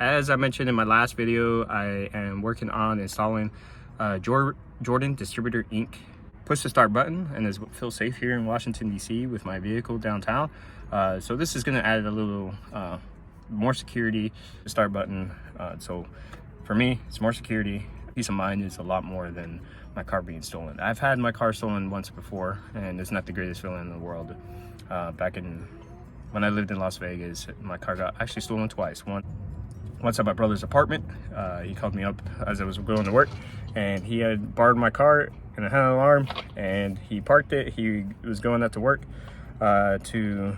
As I mentioned in my last video, I am working on installing Jordan Distributor Inc. Push the start button, and it feels safe here in Washington, D.C. with my vehicle downtown. So this is going to add a little more security. The start button. So for me, it's more security. Peace of mind is a lot more than my car being stolen. I've had my car stolen once before, and it's not the greatest feeling in the world. Back when I lived in Las Vegas, my car got actually stolen twice. Once at my brother's apartment. He called me up as I was going to work, and he had borrowed my car and it had an alarm, and he parked it. He was going out to work to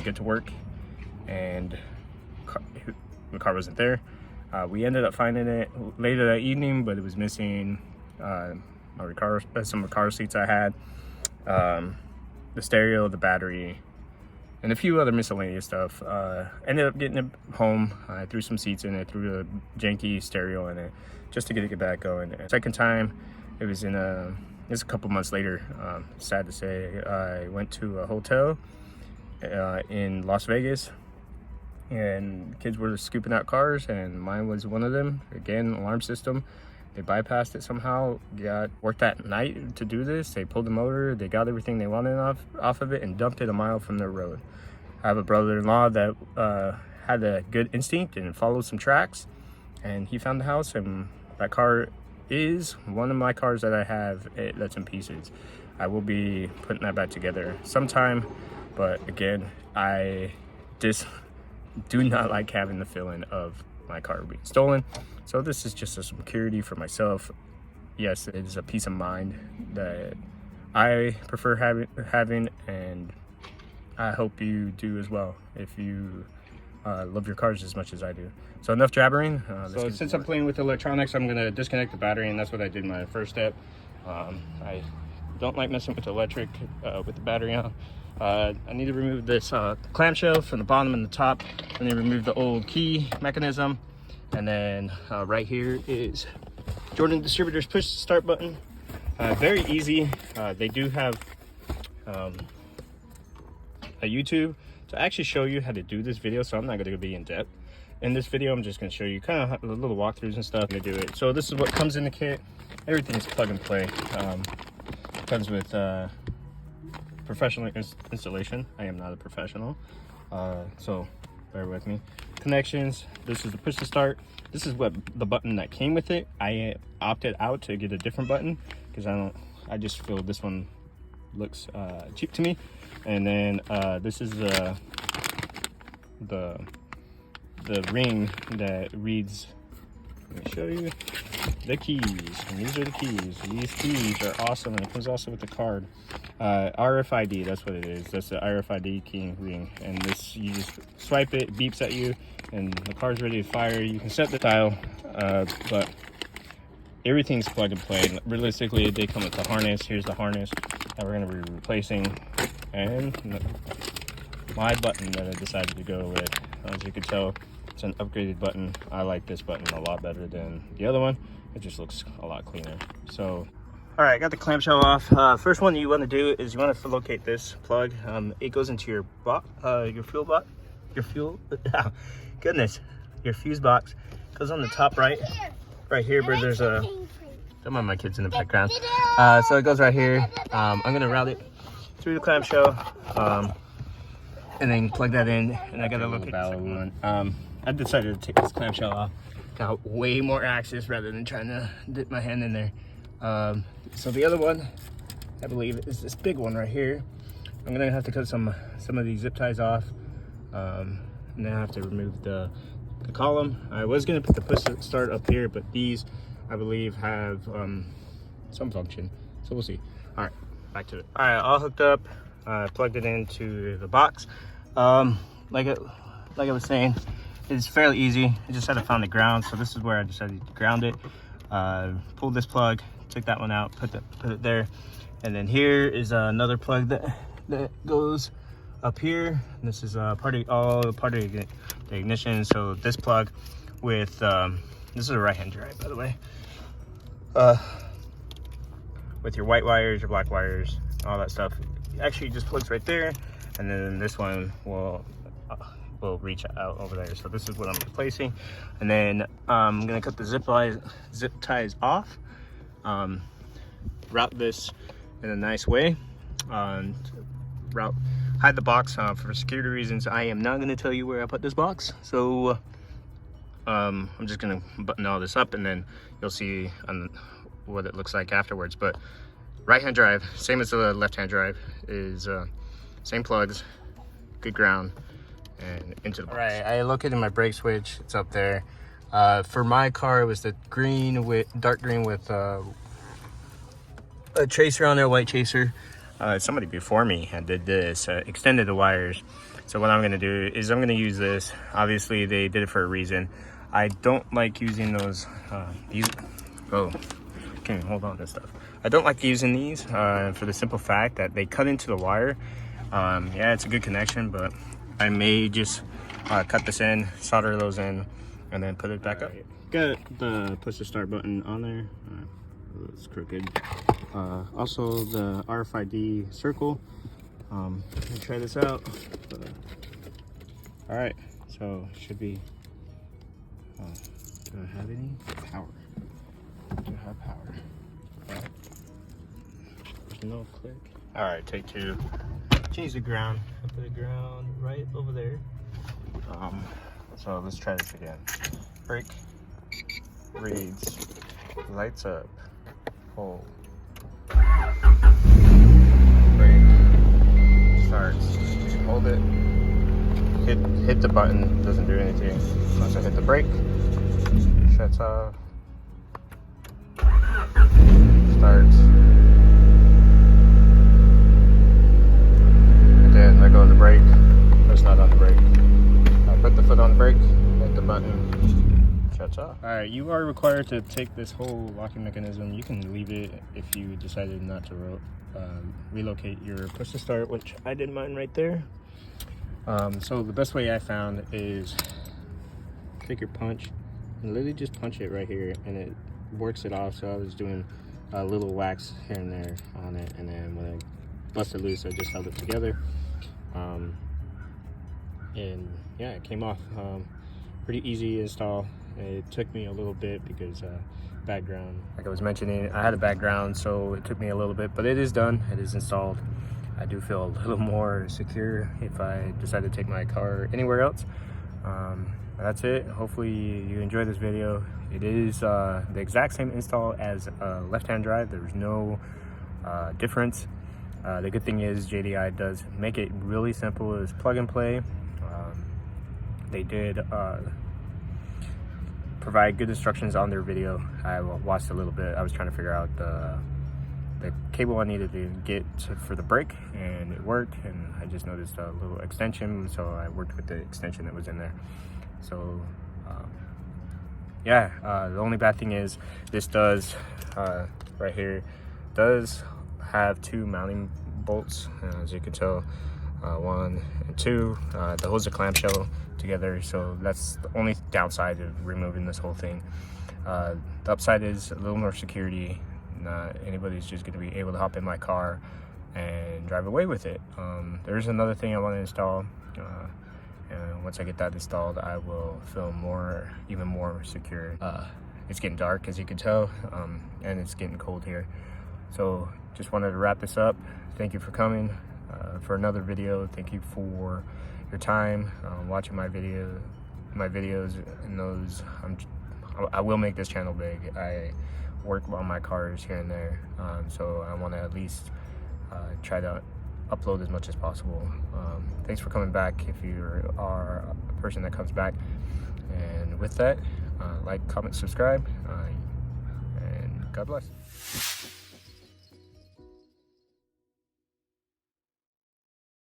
get to work, and the car wasn't there. We ended up finding it later that evening, but it was missing some car seats I had, the stereo, the battery, and a few other miscellaneous stuff. Ended up getting it home. I threw some seats in it, threw a janky stereo in it, just to get it back going. And second time, it was a couple months later. Sad to say, I went to a hotel in Las Vegas, and kids were scooping out cars, and mine was one of them. Again, alarm system. They bypassed it somehow, worked that night to do this. They pulled the motor, they got everything they wanted off of it, and dumped it a mile from their road. I have a brother-in-law that had a good instinct and followed some tracks, and he found the house, and that car is one of my cars that I have that's in pieces. I will be putting that back together sometime, but again, I just do not like having the feeling of my car being stolen. So this is just a security for myself. Yes, it is a peace of mind that I prefer having, and I hope you do as well if you love your cars as much as I do. So enough jabbering. So since I'm playing with electronics, I'm gonna disconnect the battery, and that's what I did in my first step. I don't like messing with electric with the battery on. I need to remove this clamshell from the bottom and the top. I need to remove the old key mechanism. And then right here is Jordan Distributor's push start button. Very easy. They do have a YouTube to actually show you how to do this video, so I'm not going to be in depth. In this video, I'm just going to show you kind of little walkthroughs and stuff to do it. So this is what comes in the kit. Everything's plug and play. Comes with professional installation. I am not a professional, so bear with me. Connections. This is the push to start. This is what the button that came with it. I opted out to get a different button because I just feel this one looks cheap to me. And then this is the ring that reads. Let me show you the keys, and these are the keys. These keys are awesome, and it comes also with the card. RFID, that's what it is. That's the RFID key ring, and this, you just swipe it, beeps at you, and the car's ready to fire. You can set the dial, but everything's plug and play. Realistically, they come with the harness. Here's the harness that we're going to be replacing, and my button that I decided to go with. As you can tell, it's an upgraded button. I like this button a lot better than the other one. It just looks a lot cleaner. So, all right, I got the clamshell off. First one you want to do is you want to locate this plug. It goes into your fuel box. Your fuse box goes on the top right here, where there's a. Don't mind my kids in the background. So it goes right here. I'm gonna route it through the clamshell, and then plug that in. And I gotta locate the second one. I decided to take this clamshell off. Got way more access rather than trying to dip my hand in there. So the other one, I believe, is this big one right here. I'm gonna have to cut some of these zip ties off, and then I have to remove the column. I was gonna put the push start up here, but these, I believe, have some function. So we'll see. All right, back to it. All right, all hooked up. Plugged it into the box. Like I was saying, it's fairly easy. I just had to find the ground, so this is where I decided to ground it. Pulled this plug, took that one out, put it there, and then here is another plug that goes up here. This is part of the ignition. So this plug with this is a right-hand drive, by the way. With your white wires, your black wires, all that stuff, actually just plugs right there, and then this one will will reach out over there. So this is what I'm replacing, and then I'm gonna cut the zip ties off, route this in a nice way, hide the box for security reasons. I am not going to tell you where I put this box, so I'm just going to button all this up, and then you'll see what it looks like afterwards. But right hand drive, same as the left hand drive, is same plugs, good ground, and into the box. All right, I located my brake switch. It's up there. For my car, it was the dark green with a chaser on there, white chaser. Somebody before me did this, extended the wires. So what I'm gonna do is I'm gonna use this. Obviously they did it for a reason. I don't like using those, can't even hold on to stuff. I don't like using these for the simple fact that they cut into the wire. Yeah, it's a good connection, but I may just cut this in, solder those in, and then put it back up. Got the push to start button on there. It's crooked. Also the RFID circle. Let me try this out. All right, so it should be. Do I have any power? Do I have power? Right. There's no click. All right, take two. Change the ground. I put the ground right over there. So let's try this again. Brake reads, lights up, hold. Brake starts. Hold it. Hit the button. Doesn't do anything. Once I hit the brake, shuts off. Starts. And then let go of the brake. It's not on the brake. I put the foot on the brake. Hit the button. Shuts off. All right, you are required to take this whole locking mechanism. You can leave it if you decided not to relocate your push to start, which I did mine right there. So the best way I found is take your punch and literally just punch it right here, and it works it off. So I was doing a little wax here and there on it, and then when I busted loose, I just held it together. And yeah, it came off. Pretty easy install. It took me a little bit because background, like I was mentioning, I had a background, so it took me a little bit, but it is done. It is installed. I do feel a little more secure if I decide to take my car anywhere else. That's it. Hopefully you enjoyed this video. It is the exact same install as a left-hand drive. There's no difference. The good thing is JDI does make it really simple. It's plug and play. They did provide good instructions on their video. I watched a little bit. I was trying to figure out the cable I needed to get for the brake, and it worked. And I just noticed a little extension, so I worked with the extension that was in there. So yeah, the only bad thing is this does right here does have two mounting bolts, as you can tell, 1 and 2. The holds the clamshell together, so that's the only downside of removing this whole thing. The upside is a little more security. Not anybody's just going to be able to hop in my car and drive away with it. There's another thing I want to install, and once I get that installed, I will feel even more secure. It's getting dark, as you can tell, and it's getting cold here. So just wanted to wrap this up. Thank you for coming for another video. Thank you for your time watching my videos, and those. I will make this channel big. I work on my cars here and there, so I want to at least try to upload as much as possible. Thanks for coming back if you are a person that comes back. And with that, like, comment, subscribe, and God bless.